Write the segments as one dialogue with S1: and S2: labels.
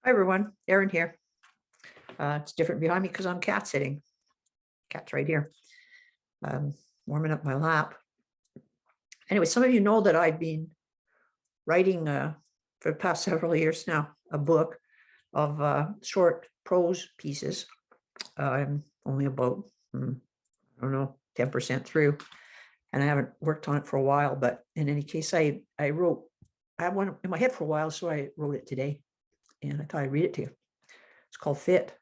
S1: Hi everyone, Erin here. It's different behind me because I'm cat sitting. Cat's right here, warming up my lap. Anyway, some of you know that I've been writing for the past several years now, a book of short prose pieces. I'm only about, I don't know, 10% through, and I haven't worked on it for a while, but in any case, I had one in my head for a while, so I wrote it today, and I thought I'd read it to you. It's called Fit.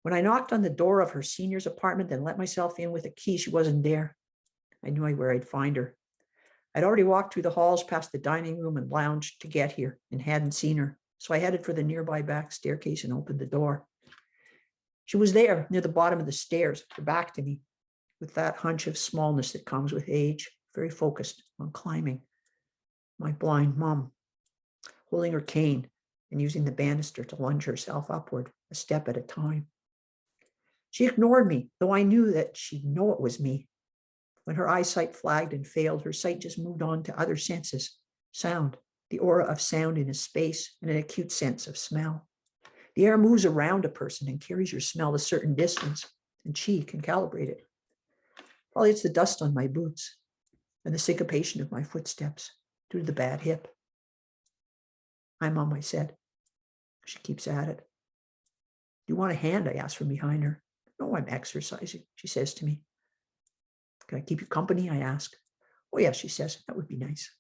S1: When I knocked on the door of her senior's apartment and let myself in with a key, she wasn't there. I knew where I'd find her. I'd already walked through the halls past the dining room and lounged to get here and hadn't seen her, so I headed for the nearby back staircase and opened the door. She was there near the bottom of the stairs, her back to me, with that hunch of smallness that comes with age, very focused on climbing. My blind mom, holding her cane and using the banister to lunge herself upward, a step at a time. She ignored me, though I knew that she'd know it was me. When her eyesight flagged and failed, her sight just moved on to other senses. Sound, the aura of sound in a space, and an acute sense of smell. The air moves around a person and carries your smell a certain distance, and she can calibrate it. Probably it's the dust on my boots and the syncopation of my footsteps due to the bad hip. Hi, Mom, I said. She keeps at it. Do you want a hand? I asked from behind her. No, I'm exercising, she says to me. Can I keep you company? I ask. Oh, yes, she says. That would be nice.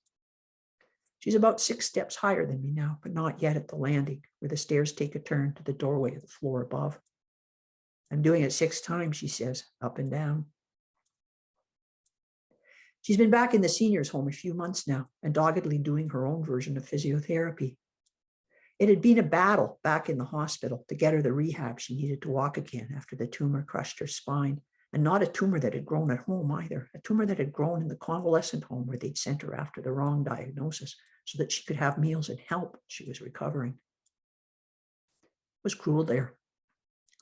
S1: She's about 6 steps higher than me now, but not yet at the landing, where the stairs take a turn to the doorway of the floor above. I'm doing it 6 times, she says, up and down. She's been back in the seniors' home a few months now and doggedly doing her own version of physiotherapy. It had been a battle back in the hospital to get her the rehab she needed to walk again after the tumor crushed her spine, and not a tumor that had grown at home either, a tumor that had grown in the convalescent home where they'd sent her after the wrong diagnosis so that she could have meals and help when she was recovering. It was cruel there.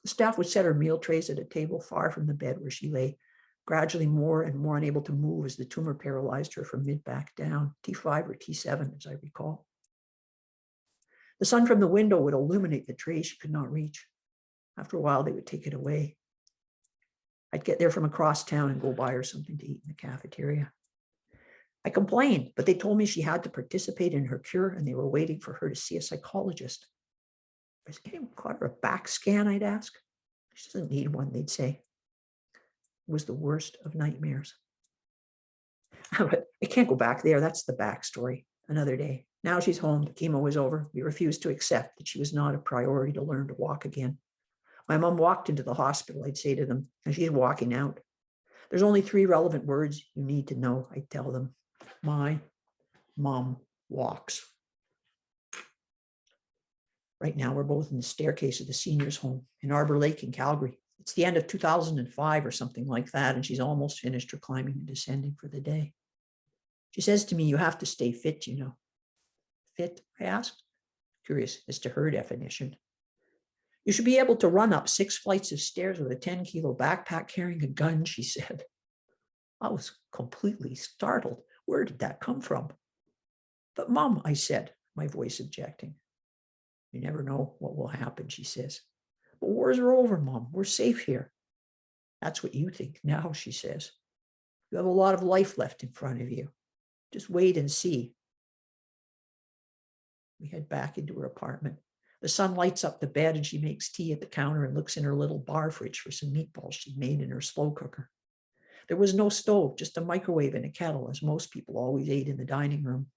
S1: The staff would set her meal trays at a table far from the bed where she lay, gradually more and more unable to move as the tumor paralyzed her from mid-back down, T5 or T7, as I recall. The sun from the window would illuminate the tray she could not reach. After a while, they would take it away. I'd get there from across town and go buy her something to eat in the cafeteria. I complained, but they told me she had to participate in her cure and they were waiting for her to see a psychologist. Has anyone got her a back scan, I'd ask. She doesn't need one, they'd say. It was the worst of nightmares. But I can't go back there. That's the backstory. Another day. Now she's home. The chemo was over. We refused to accept that she was not a priority to learn to walk again. My mom walked into the hospital, I'd say to them, and she's walking out. There's only 3 relevant words you need to know, I'd tell them. My mom walks. Right now, we're both in the staircase of the seniors' home in Arbor Lake in Calgary. It's the end of 2005 or something like that, and she's almost finished her climbing and descending for the day. She says to me, you have to stay fit, you know. Fit, I asked, curious as to her definition. You should be able to run up 6 flights of stairs with a 10-kilo backpack carrying a gun, she said. I was completely startled. Where did that come from? But Mom, I said, my voice objecting. You never know what will happen, she says. But wars are over, Mom. We're safe here. That's what you think now, she says. You have a lot of life left in front of you. Just wait and see. We head back into her apartment. The sun lights up the bed and she makes tea at the counter and looks in her little bar fridge for some meatballs she'd made in her slow cooker. There was no stove, just a microwave and a kettle, as most people always ate in the dining room.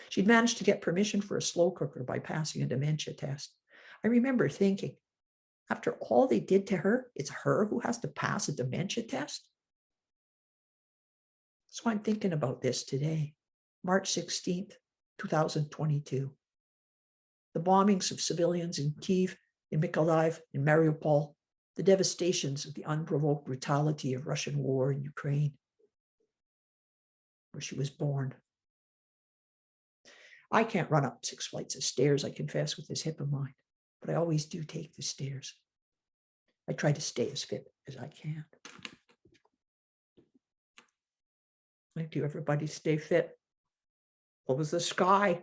S1: She'd managed to get permission for a slow cooker by passing a dementia test. I remember thinking, after all they did to her, it's her who has to pass a dementia test? So I'm thinking about this today, March 16th, 2022. The bombings of civilians in Kyiv, in Mykolaiv, in Mariupol, the devastations of the unprovoked brutality of Russian war in Ukraine, where she was born. I can't run up 6 flights of stairs, I confess, with this hip of mine, but I always do take the stairs. I try to stay as fit as I can. I do everybody stay fit. What was the sky?